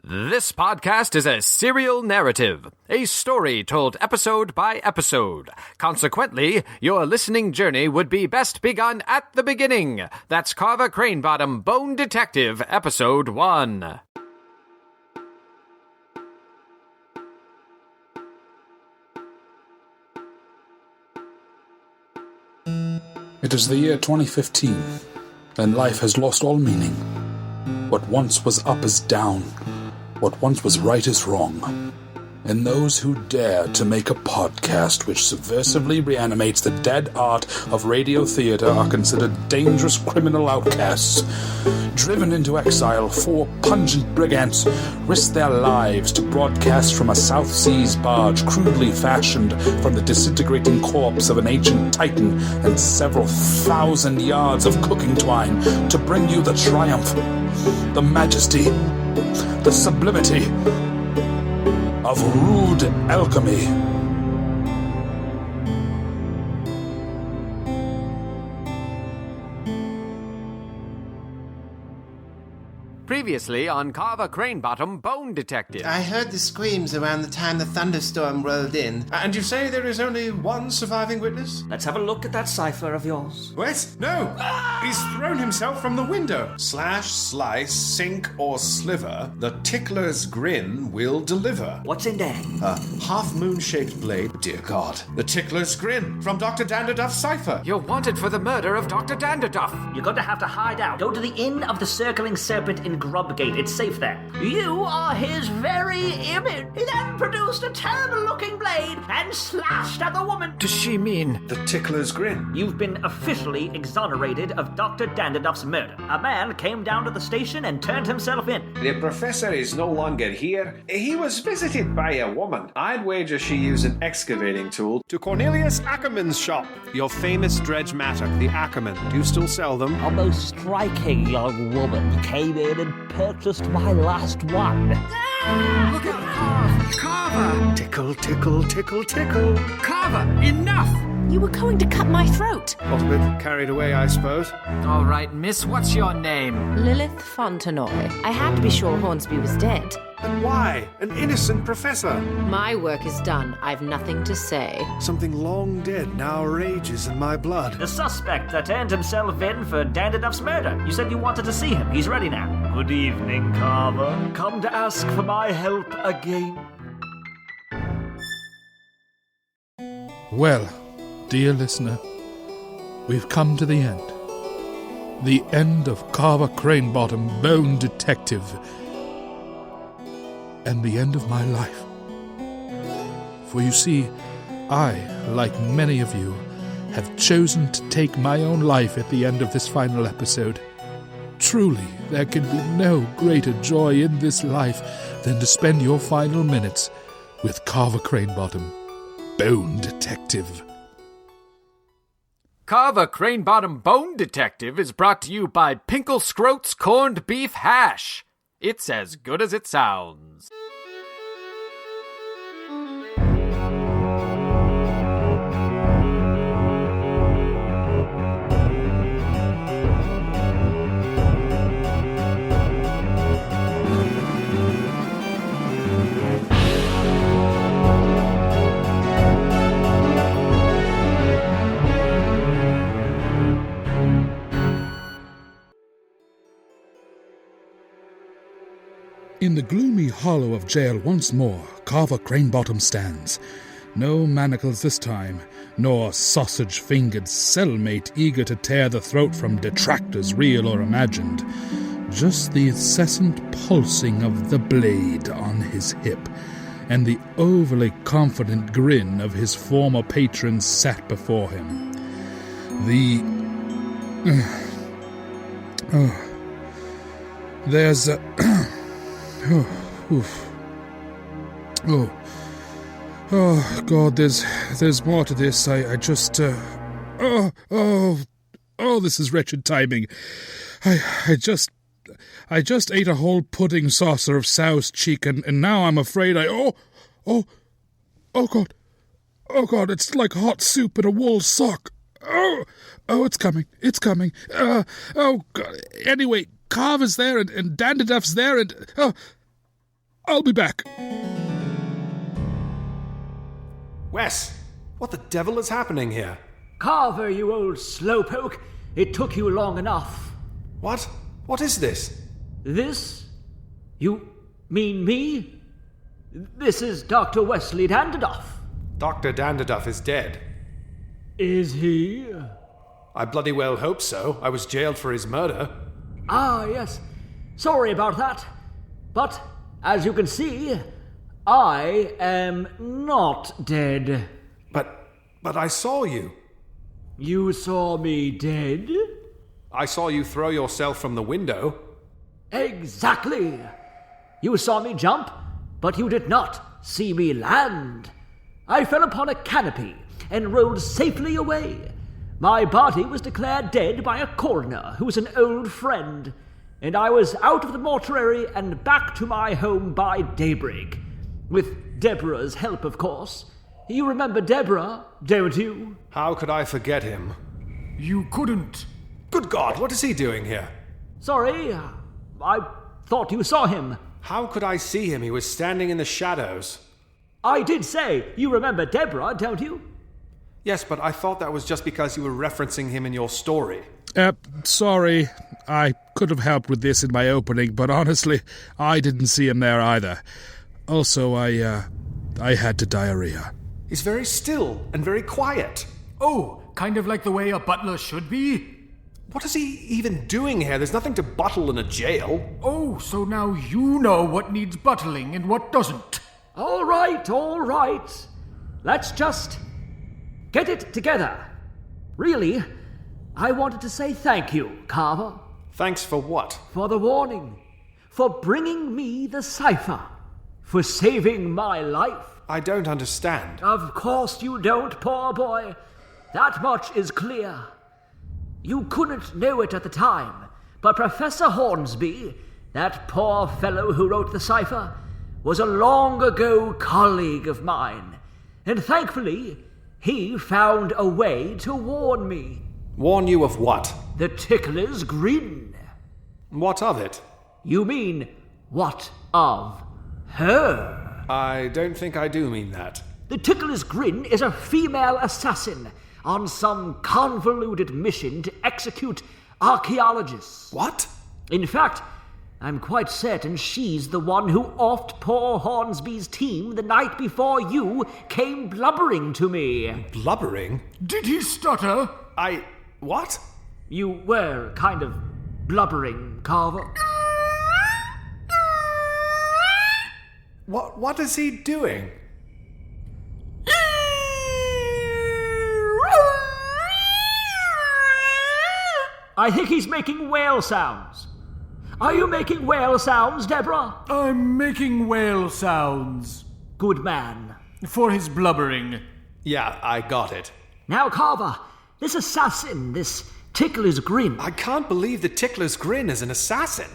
This podcast is a serial narrative, a story told episode by episode. Consequently, your listening journey would be best begun at the beginning. That's Carver, Cranebottom, Bone Detective, Episode 1. It is the year 2015, and life has lost all meaning. What once was up is down. What once was right is wrong. And those who dare to make a podcast which subversively reanimates the dead art of radio theater are considered dangerous criminal outcasts. Driven into exile, four pungent brigands risk their lives to broadcast from a South Seas barge crudely fashioned from the disintegrating corpse of an ancient titan and several thousand yards of cooking twine to bring you the triumph, the majesty, the sublimity of rude alchemy. Previously on Carver, Cranebottom, Bone Detective. I heard the screams around the time the thunderstorm rolled in. And you say there is only one surviving witness? Let's have a look at that cipher of yours. What? No! He's thrown himself from the window. Slash, slice, sink, or sliver, the tickler's grin will deliver. What's in there? A half-moon-shaped blade, dear God. The tickler's grin from Dr. Danderduff's cipher. You're wanted for the murder of Dr. Danderduff. You're going to have to hide out. Go to the Inn of the Circling Serpent in Grubgate. It's safe there. You are his very image. He then produced a terrible-looking blade and slashed at the woman. Does she mean? The tickler's grin. You've been officially exonerated of Dr. Danderduff's murder. A man came down to the station and turned himself in. The professor is no longer here. He was visited by a woman. I'd wager she used an excavating tool. To Cornelius Ackerman's shop. Your famous dredge matter, the Ackerman. Do you still sell them? A most striking young woman came in and purchased my last one. Look out, Carver! Tickle, tickle, tickle, tickle. Carver, enough! You were going to cut my throat. Got a bit carried away, I suppose. All right, miss, what's your name? Lilith Fontenoy. I had to be sure Hornsby was dead. And why? An innocent professor. My work is done. I've nothing to say. Something long dead now rages in my blood. The suspect that turned himself in for Danderduff's murder. You said you wanted to see him. He's ready now. Good evening, Carver. Come to ask for my help again. Well, dear listener, we've come to the end. The end of Carver Cranebottom, Bone Detective. And the end of my life. For you see, I, like many of you, have chosen to take my own life at the end of this final episode. Truly, there can be no greater joy in this life than to spend your final minutes with Carver Cranebottom, Bone Detective. Carver, Cranebottom, Bone Detective is brought to you by Pinkle Scroat's Corned Beef Hash. It's as good as it sounds. In the gloomy hollow of jail once more, Carver Cranebottom stands. No manacles this time, nor sausage-fingered cellmate eager to tear the throat from detractors real or imagined. Just the incessant pulsing of the blade on his hip, and the overly confident grin of his former patrons sat before him. There's a... Oh, God, there's more to this. This is wretched timing. I just ate a whole pudding saucer of sow's cheek, and now I'm afraid oh, God, it's like hot soup in a wool sock. Oh, it's coming. Oh, God. Anyway, Carver's there, and Danderduff's there, and... I'll be back. Wes, what the devil is happening here? Carver, you old slowpoke. It took you long enough. What? What is this? This? You mean me? This is Dr. Wesley Dandadoff. Dr. Dandadoff is dead. Is he? I bloody well hope so. I was jailed for his murder. Ah, yes. Sorry about that. But, as you can see, I am not dead. But I saw you. You saw me dead? I saw you throw yourself from the window. Exactly. You saw me jump, but you did not see me land. I fell upon a canopy and rolled safely away. My body was declared dead by a coroner who was an old friend, and I was out of the mortuary and back to my home by daybreak. With Deborah's help, of course. You remember Deborah, don't you? How could I forget him? You couldn't. Good God, what is he doing here? Sorry, I thought you saw him. How could I see him? He was standing in the shadows. I did say you remember Deborah, don't you? Yes, but I thought that was just because you were referencing him in your story. Sorry. I could have helped with this in my opening, but honestly, I didn't see him there either. Also, I had diarrhea. He's very still and very quiet. Oh, kind of like the way a butler should be? What is he even doing here? There's nothing to buttle in a jail. Oh, so now you know what needs buttling and what doesn't. All right. Let's just get it together. Really, I wanted to say thank you, Carver. Thanks for what? For the warning. For bringing me the cipher. For saving my life. I don't understand. Of course you don't, poor boy. That much is clear. You couldn't know it at the time, but Professor Hornsby, that poor fellow who wrote the cipher, was a long ago colleague of mine, and thankfully, he found a way to warn me. Warn you of what? The tickler's grin. What of it? You mean, what of her? I don't think I do mean that. The tickler's grin is a female assassin on some convoluted mission to execute archaeologists. What? In fact, I'm quite certain she's the one who offed poor Hornsby's team the night before you came blubbering to me. Blubbering? Did he stutter? What? You were kind of blubbering, Carver. What is he doing? I think he's making whale sounds. Are you making whale sounds, Deborah? I'm making whale sounds. Good man. For his blubbering. Yeah, I got it. Now, Carver, this assassin, this Tickler's Grin. I can't believe the Tickler's Grin is an assassin.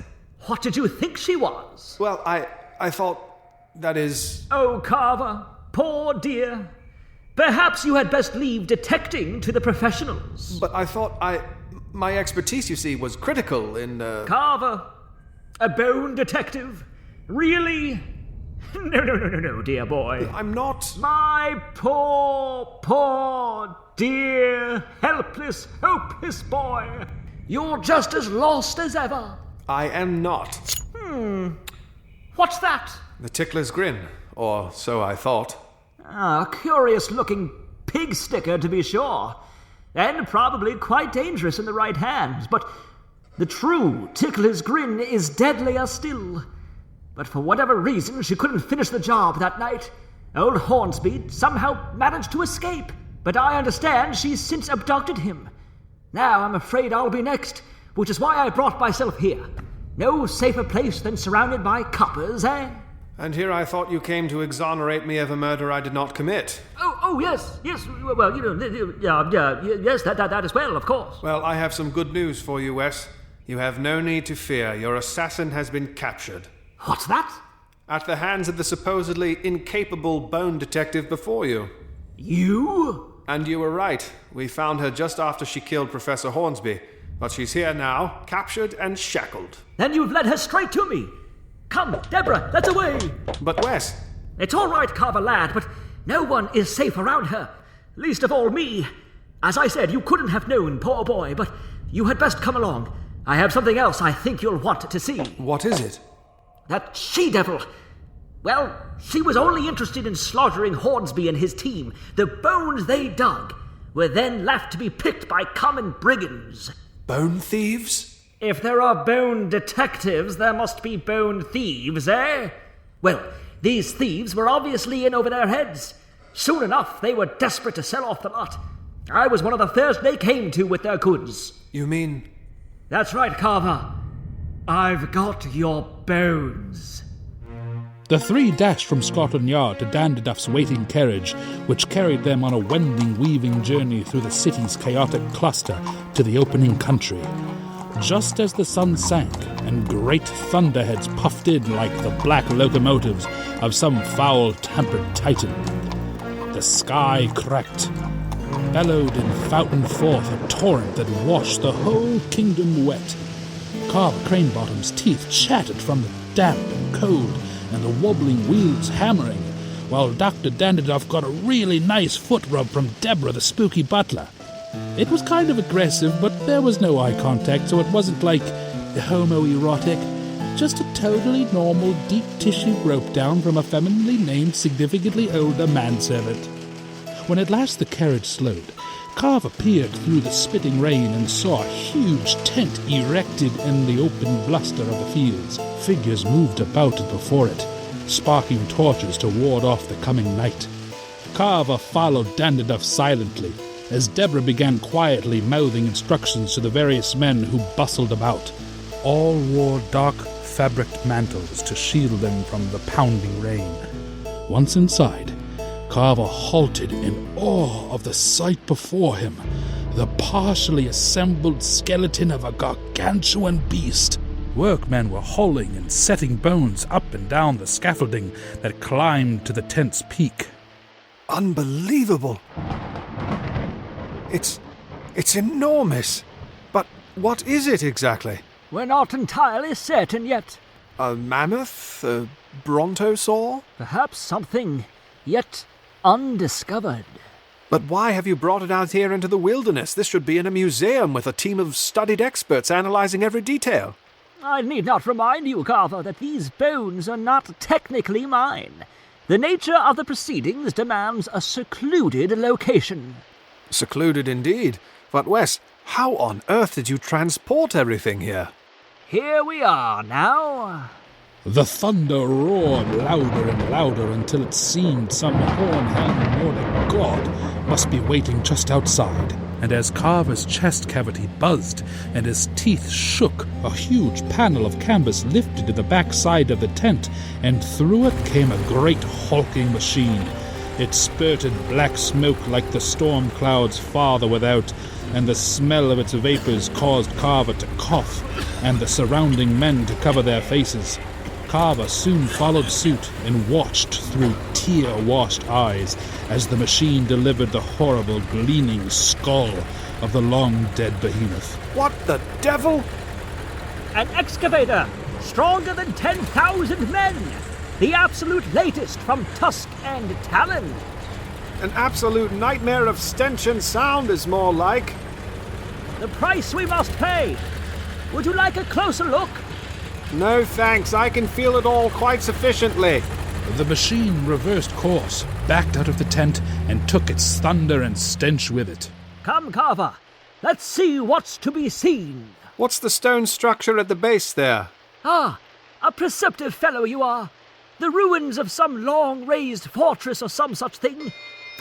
What did you think she was? Well, I thought, that is... Oh, Carver, poor dear. Perhaps you had best leave detecting to the professionals. But I thought my expertise, you see, was critical in... Carver, a bone detective? Really? No, dear boy. I'm not... My poor, dear, helpless, hopeless boy. You're just as lost as ever. I am not. What's that? The Tickler's Grin, or so I thought. A curious-looking pig sticker, to be sure. And probably quite dangerous in the right hands. But the true Tickler's Grin is deadlier still. But for whatever reason, she couldn't finish the job that night. Old Hornsby somehow managed to escape. But I understand she's since abducted him. Now I'm afraid I'll be next, which is why I brought myself here. No safer place than surrounded by coppers, eh? And here I thought you came to exonerate me of a murder I did not commit. Oh, yes. Well, yes, that as well, of course. Well, I have some good news for you, Wes. You have no need to fear. Your assassin has been captured. What's that? At the hands of the supposedly incapable bone detective before you. You? And you were right. We found her just after she killed Professor Hornsby. But she's here now, captured and shackled. Then you've led her straight to me. Come, Deborah, let's away! But Wes, It's all right, Carver lad, but no one is safe around her. Least of all me. As I said, you couldn't have known, poor boy, but you had best come along. I have something else I think you'll want to see. what is it? That she-devil. Well, she was only interested in slaughtering Hornsby and his team. The bones they dug were then left to be picked by common brigands. Bone thieves? If there are bone detectives, there must be bone thieves, eh? Well, these thieves were obviously in over their heads. Soon enough, they were desperate to sell off the lot. I was one of the first they came to with their goods. You mean... That's right, Carver. I've got your bones. The three dashed from Scotland Yard to Dandiduff's waiting carriage, which carried them on a wending, weaving journey through the city's chaotic cluster to the opening country. Just as the sun sank and great thunderheads puffed in like the black locomotives of some foul-tempered titan, the sky cracked, bellowed and fountained forth a torrent that washed the whole kingdom wet. Carver Cranebottom's teeth chattered from the damp and cold, and the wobbling wheels hammering, while Dr. Dandiduff got a really nice foot rub from Deborah, the spooky butler. It was kind of aggressive, but there was no eye contact, so it wasn't like homoerotic. Just a totally normal, deep-tissue rope-down from a femininely named, significantly older manservant. When at last the carriage slowed, Carver peered through the spitting rain and saw a huge tent erected in the open bluster of the fields. Figures moved about before it, sparking torches to ward off the coming night. Carver followed Dandiduff silently, as Deborah began quietly mouthing instructions to the various men who bustled about. All wore dark fabricked mantles to shield them from the pounding rain. Once inside, Carver halted in awe of the sight before him, the partially assembled skeleton of a gargantuan beast. Workmen were hauling and setting bones up and down the scaffolding that climbed to the tent's peak. Unbelievable! It's enormous. But what is it exactly? We're not entirely certain yet. A mammoth? A brontosaur? Perhaps something yet undiscovered. But why have you brought it out here into the wilderness? This should be in a museum with a team of studied experts analyzing every detail. I need not remind you, Carver, that these bones are not technically mine. The nature of the proceedings demands a secluded location. Secluded indeed. But Wes, how on earth did you transport everything here? Here we are now. The thunder roared louder and louder until it seemed some horn-hand Nordic god must be waiting just outside. And as Carver's chest cavity buzzed and his teeth shook, a huge panel of canvas lifted to the back side of the tent, and through it came a great hulking machine. It spurted black smoke like the storm clouds farther without, and the smell of its vapors caused Carver to cough, and the surrounding men to cover their faces. Carver soon followed suit and watched through tear-washed eyes as the machine delivered the horrible, gleaming skull of the long-dead behemoth. What the devil? An excavator, stronger than 10,000 men. The absolute latest from Tusk and Talon. An absolute nightmare of stench and sound is more like. The price we must pay. Would you like a closer look? No thanks, I can feel it all quite sufficiently. The machine reversed course, backed out of the tent, and took its thunder and stench with it. Come, Carver. Let's see what's to be seen. What's the stone structure at the base there? Ah, a perceptive fellow you are. The ruins of some long-raised fortress or some such thing.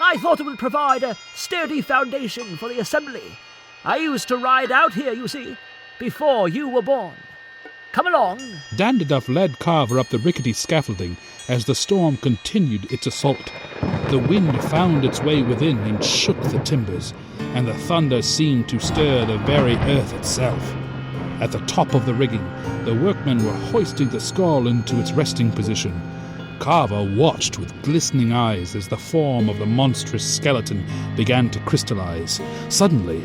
I thought it would provide a sturdy foundation for the assembly. I used to ride out here, you see, before you were born. Come along. Dandiduff led Carver up the rickety scaffolding as the storm continued its assault. The wind found its way within and shook the timbers, and the thunder seemed to stir the very earth itself. At the top of the rigging, the workmen were hoisting the skull into its resting position. Carver watched with glistening eyes as the form of the monstrous skeleton began to crystallize. Suddenly,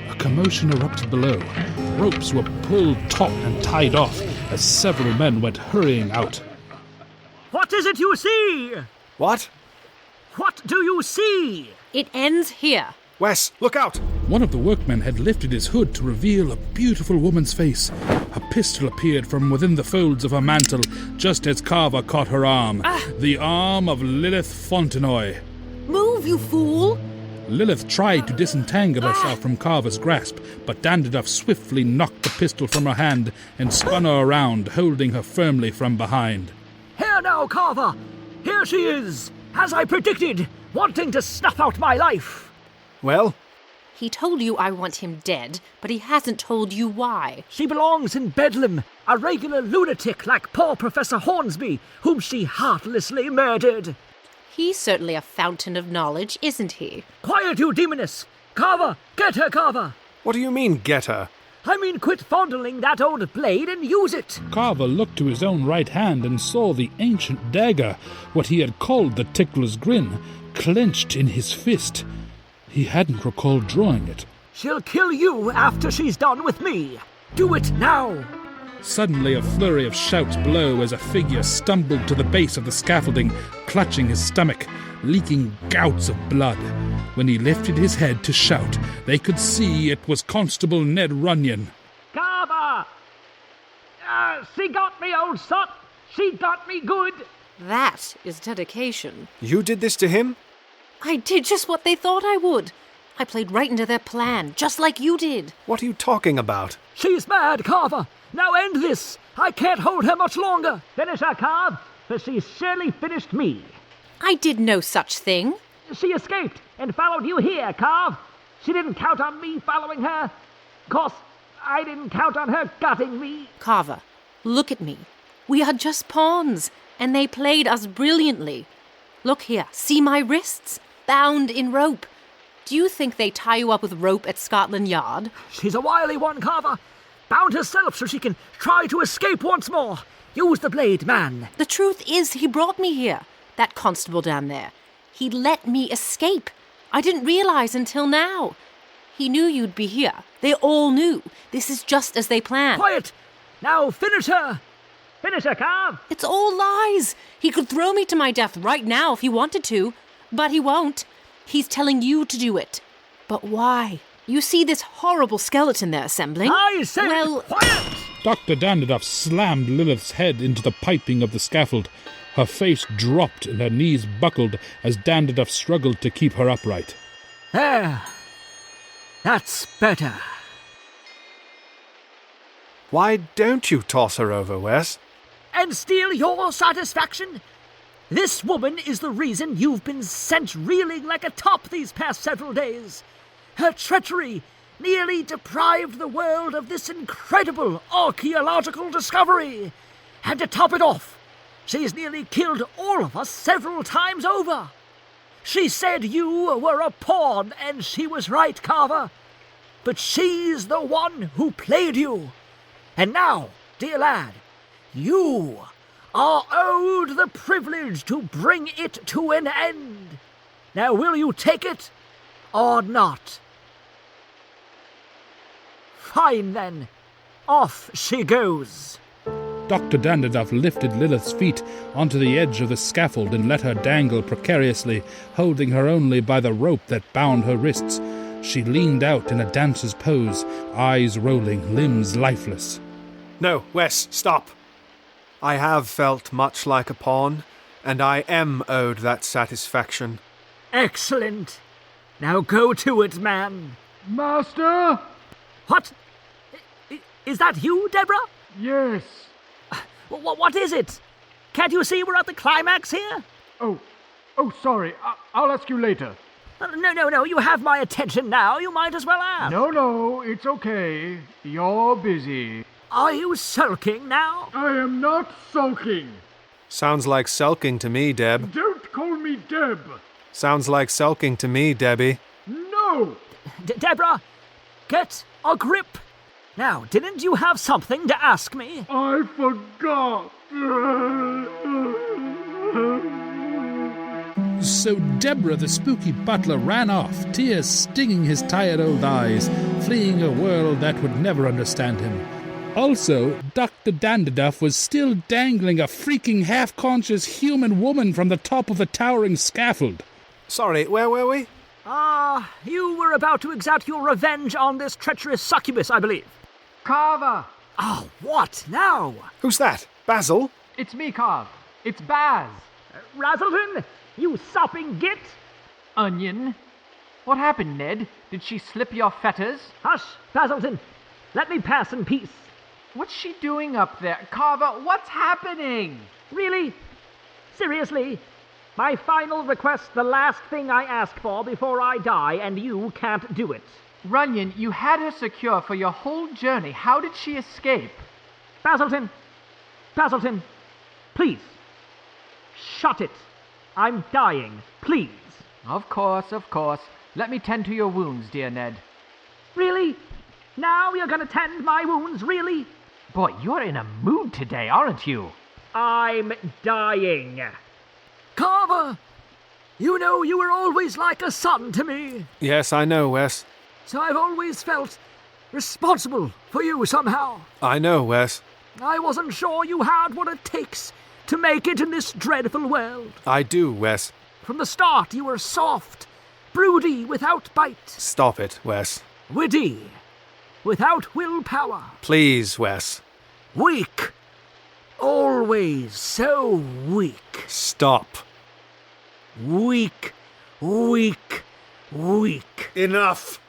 a commotion erupted below. ropes were pulled taut and tied off as several men went hurrying out. What is it you see? What? What do you see? It ends here. Wes, look out! One of the workmen had lifted his hood to reveal a beautiful woman's face. A pistol appeared from within the folds of her mantle just as Carver caught her arm. The arm of Lilith Fontenoy. Move, you fool! Lilith tried to disentangle herself from Carver's grasp, but Dandaduff swiftly knocked the pistol from her hand and spun her around, holding her firmly from behind. Here now, Carver! Here she is, as I predicted, wanting to snuff out my life. Well? He told you I want him dead, but he hasn't told you why. She belongs in Bedlam, a regular lunatic like poor Professor Hornsby, whom she heartlessly murdered. He's certainly a fountain of knowledge, isn't he? Quiet, you demoness! Carver! Get her, Carver! What do you mean, get her? I mean, quit fondling that old blade and use it! Carver looked to his own right hand and saw the ancient dagger, what he had called the Tickler's Grin, clenched in his fist. He hadn't recalled drawing it. She'll kill you after she's done with me. Do it now! Suddenly a flurry of shouts below as a figure stumbled to the base of the scaffolding, clutching his stomach, leaking gouts of blood. When he lifted his head to shout, they could see it was Constable Ned Runyon. Carver! She got me, old sot! She got me good! That is dedication. You did this to him? I did just what they thought I would. I played right into their plan, just like you did. What are you talking about? She's mad, Carver! Now end this! I can't hold her much longer! Finish her, Carv, for she's surely finished me. I did no such thing. She escaped and followed you here, Carv. She didn't count on me following her. Of course, I didn't count on her gutting me. Carver, look at me. We are just pawns, and they played us brilliantly. Look here, see my wrists? Bound in rope. Do you think they tie you up with rope at Scotland Yard? She's a wily one, Carver. Bound herself so she can try to escape once more. Use the blade, man. The truth is, he brought me here. That constable down there. He let me escape. I didn't realize until now. He knew you'd be here. They all knew. This is just as they planned. Quiet! Now finish her! Finish her, Carv! It's all lies. He could throw me to my death right now if he wanted to, but he won't. He's telling you to do it. But why? You see this horrible skeleton they're assembling? I said quiet! Dr. Dandaduff slammed Lilith's head into the piping of the scaffold. Her face dropped and her knees buckled as Dandaduff struggled to keep her upright. There. That's better. Why don't you toss her over, Wes? And steal your satisfaction? This woman is the reason you've been sent reeling like a top these past several days. Her treachery nearly deprived the world of this incredible archaeological discovery. And to top it off, she's nearly killed all of us several times over. She said you were a pawn, and she was right, Carver. But she's the one who played you. And now, dear lad, you are owed the privilege to bring it to an end. Now, will you take it or not? Fine, then. Off she goes. Dr. Dandaduff lifted Lilith's feet onto the edge of the scaffold and let her dangle precariously, holding her only by the rope that bound her wrists. She leaned out in a dancer's pose, eyes rolling, limbs lifeless. No, Wes, stop. I have felt much like a pawn, and I am owed that satisfaction. Excellent. Now go to it, man. Master? What? Is that you, Deborah? Yes. What is it? Can't you see we're at the climax here? Oh, sorry. I'll ask you later. No, you have my attention now. You might as well ask. No, it's okay. You're busy. Are you sulking now? I am not sulking. Sounds like sulking to me, Deb. Don't call me Deb. Sounds like sulking to me, Debbie. No! Deborah, get a grip. Now, didn't you have something to ask me? I forgot. So Deborah, the spooky butler, ran off, tears stinging his tired old eyes, fleeing a world that would never understand him. Also, Dr. Dandaduff was still dangling a freaking half-conscious human woman from the top of the towering scaffold. Sorry, where were we? You were about to exact your revenge on this treacherous succubus, I believe. Carver! Oh, what now? Who's that? Basil? It's me, Carver. It's Baz. Razzleton, you sopping git! Onion. What happened, Ned? Did she slip your fetters? Hush, Basilton. Let me pass in peace. What's she doing up there? Carver, what's happening? Really? Seriously? My final request, the last thing I ask for before I die, and you can't do it. Runyon, you had her secure for your whole journey. How did she escape? Basilton, please. Shut it. I'm dying. Please. Of course. Let me tend to your wounds, dear Ned. Really? Now you're gonna tend my wounds, really? Boy, you're in a mood today, aren't you? I'm dying. Carver! You know you were always like a son to me. Yes, I know, Wes. So I've always felt responsible for you somehow. I know, Wes. I wasn't sure you had what it takes to make it in this dreadful world. I do, Wes. From the start, you were soft, broody, without bite. Stop it, Wes. Witty, without willpower. Please, Wes. Weak. Always so weak. Stop. Weak. Enough!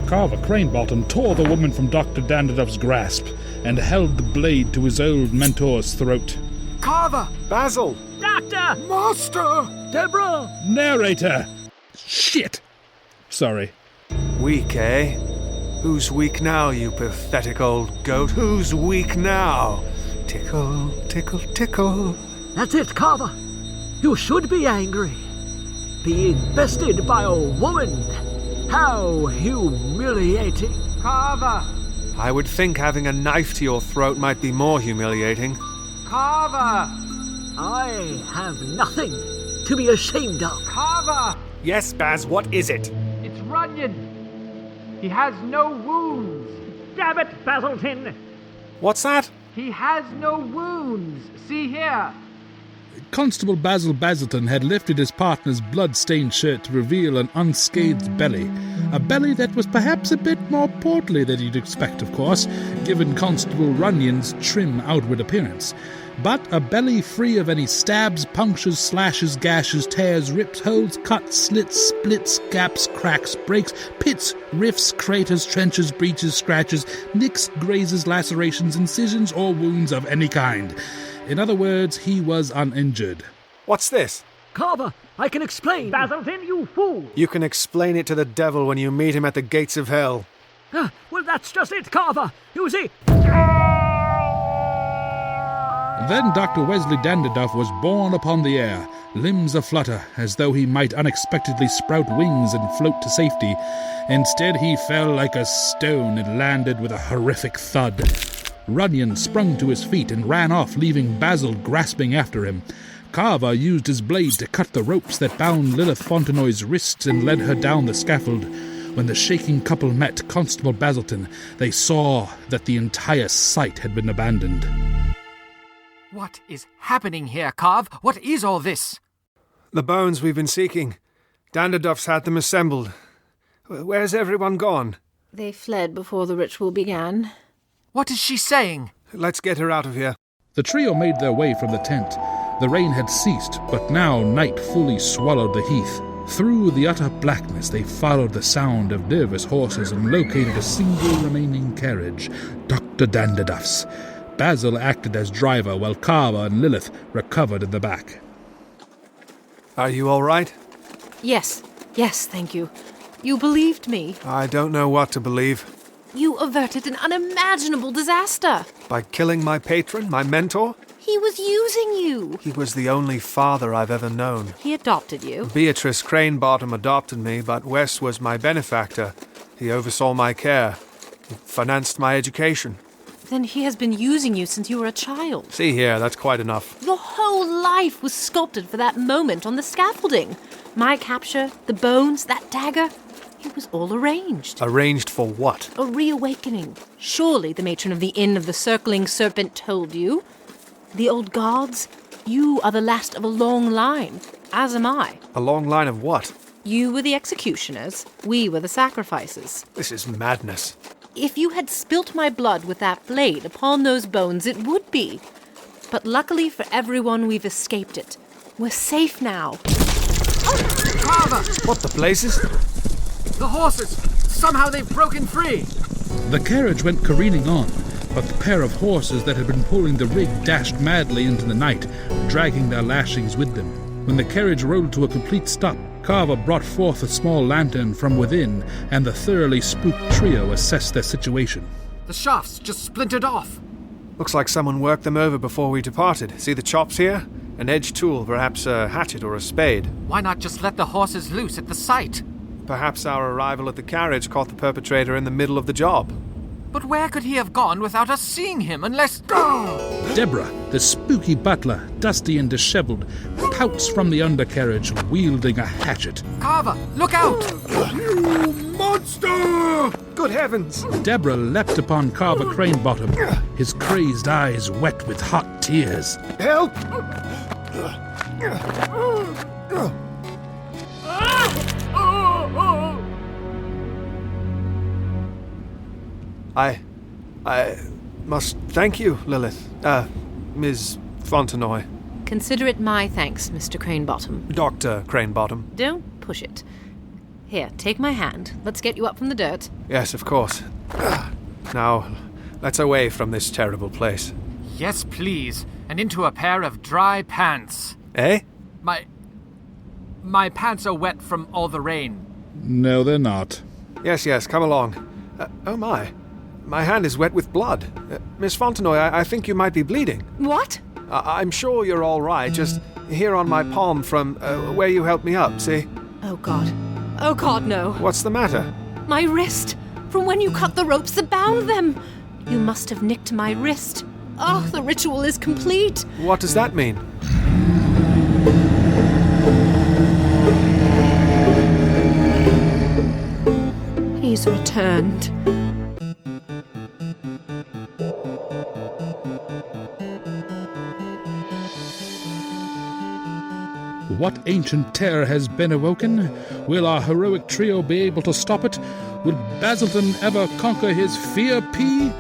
Carver Cranebottom tore the woman from Dr. Dandaduff's grasp and held the blade to his old mentor's throat. Carver! Basil! Doctor! Master! Deborah! Narrator! Shit! Sorry. Weak, eh? Who's weak now, you pathetic old goat? Who's weak now? Tickle, tickle, tickle. That's it, Carver. You should be angry. Being bested by a woman. How humiliating. Carver! I would think having a knife to your throat might be more humiliating. Carver! I have nothing to be ashamed of. Carver! Yes, Baz, what is it? It's Runyon. He has no wounds. Damn it, Basilton. What's that? He has no wounds. See here. Constable Basil Basilton had lifted his partner's blood-stained shirt to reveal an unscathed belly. A belly that was perhaps a bit more portly than you'd expect, of course, given Constable Runyon's trim outward appearance. But a belly free of any stabs, punctures, slashes, gashes, tears, rips, holes, cuts, slits, splits, gaps, cracks, breaks, pits, rifts, craters, trenches, breaches, scratches, nicks, grazes, lacerations, incisions, or wounds of any kind. In other words, he was uninjured. What's this? Carver, I can explain. Basilton, you fool. You can explain it to the devil when you meet him at the gates of hell. Well, that's just it, Carver. You see... Then Dr. Wesley Dandaduff was borne upon the air, limbs aflutter, as though he might unexpectedly sprout wings and float to safety. Instead, he fell like a stone and landed with a horrific thud. Runyon sprung to his feet and ran off, leaving Basil grasping after him. Carver used his blade to cut the ropes that bound Lilith Fontenoy's wrists and led her down the scaffold. When the shaking couple met Constable Basilton, they saw that the entire site had been abandoned. What is happening here, Carv? What is all this? The bones we've been seeking. Dandaduff's had them assembled. Where's everyone gone? They fled before the ritual began. What is she saying? Let's get her out of here. The trio made their way from the tent. The rain had ceased, but now night fully swallowed the heath. Through the utter blackness they followed the sound of nervous horses and located a single remaining carriage, Dr. Dandaduff's. Basil acted as driver while Carver and Lilith recovered in the back. Are you all right? Yes, thank you. You believed me. I don't know what to believe. You averted an unimaginable disaster. By killing my patron, my mentor? He was using you. He was the only father I've ever known. He adopted you. Beatrice Cranebottom adopted me, but Wes was my benefactor. He oversaw my care. He financed my education. Then he has been using you since you were a child. See here, that's quite enough. Your whole life was sculpted for that moment on the scaffolding. My capture, the bones, that dagger, it was all arranged. Arranged for what? A reawakening. Surely the matron of the Inn of the Circling Serpent told you. The old gods, you are the last of a long line, as am I. A long line of what? You were the executioners, we were the sacrifices. This is madness. If you had spilt my blood with that blade upon those bones, it would be. But luckily for everyone, we've escaped it. We're safe now. Carver! What the blazes? The horses! Somehow they've broken free! The carriage went careening on, but the pair of horses that had been pulling the rig dashed madly into the night, dragging their lashings with them. When the carriage rolled to a complete stop, Carver brought forth a small lantern from within, and the thoroughly spooked trio assessed their situation. The shafts just splintered off. Looks like someone worked them over before we departed. See the chops here? An edged tool, perhaps a hatchet or a spade. Why not just let the horses loose at the site? Perhaps our arrival at the carriage caught the perpetrator in the middle of the job. But where could he have gone without us seeing him, unless... Deborah, the spooky butler, dusty and disheveled, pouts from the undercarriage, wielding a hatchet. Carver, look out! You monster! Good heavens! Deborah leapt upon Carver Cranebottom, his crazed eyes wet with hot tears. Help! I must thank you, Lilith. Ms. Fontenoy. Consider it my thanks, Mr. Cranebottom. Dr. Cranebottom. Don't push it. Here, take my hand. Let's get you up from the dirt. Yes, of course. Now, let's away from this terrible place. Yes, please. And into a pair of dry pants. Eh? My pants are wet from all the rain. No, they're not. Yes, come along. Oh my. My hand is wet with blood. Miss Fontenoy, I think you might be bleeding. What? I'm sure you're all right. Just here on my palm from where you helped me up, see? Oh, God. Oh, God, no. What's the matter? My wrist. From when you cut the ropes that bound them. You must have nicked my wrist. Oh, the ritual is complete. What does that mean? He's returned. What ancient terror has been awoken? Will our heroic trio be able to stop it? Will Basilton ever conquer his fear, P?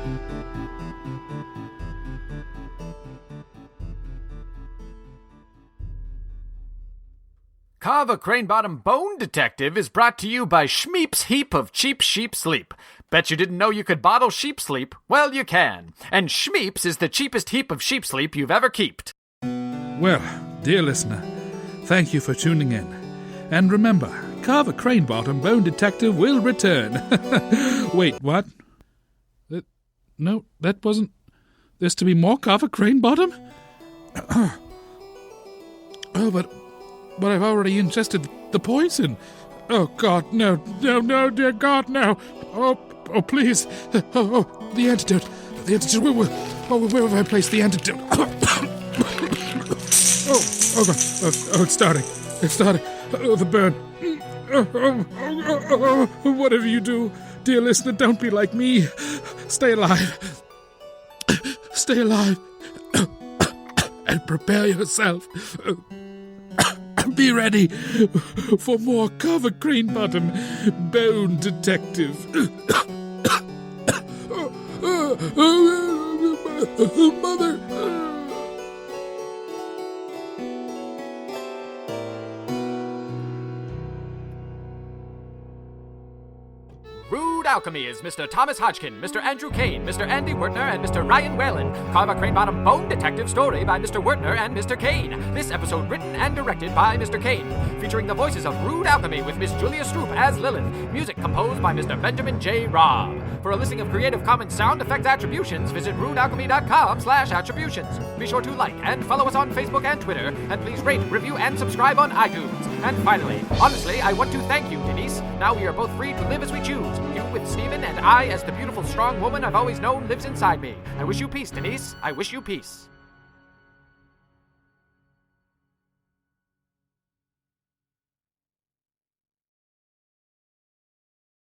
Carver Cranebottom Bone Detective is brought to you by Schmeep's Heap of Cheap Sheep Sleep. Bet you didn't know you could bottle sheep sleep? Well, you can. And Schmeep's is the cheapest heap of sheep sleep you've ever keeped. Well, dear listener, thank you for tuning in. And remember, Carver Cranebottom Bone Detective will return. Wait, what? No, that wasn't... There's to be more Carver Cranebottom? Oh, but I've already ingested the poison. Oh, God, no, dear God, no. Oh, please. Oh, the antidote. The antidote. Where have I placed the antidote? Oh, God. Oh, it's starting. Oh, the burn. Whatever you do, dear listener, don't be like me. Stay alive. Stay alive. And prepare yourself. Be ready for more Carver Cranebottom Bone Detective. Mother. Rude Alchemy is Mr. Thomas Hodgkin, Mr. Andrew Kane, Mr. Andy Wertner, and Mr. Ryan Whalen. Carver Cranebottom Bone Detective story by Mr. Wertner and Mr. Kane. This episode written and directed by Mr. Kane. Featuring the voices of Rude Alchemy with Miss Julia Stroop as Lilith. Music composed by Mr. Benjamin J. Robb. For a listing of Creative Commons sound effects attributions, visit rudealchemy.com/attributions. Be sure to like and follow us on Facebook and Twitter, and please rate, review, and subscribe on iTunes. And finally, honestly, I want to Thank you, Denise. Now we are both free to live as we choose. You with Stephen, and I, as the beautiful, strong woman I've always known, lives inside me. I wish you peace, Denise. I wish you peace.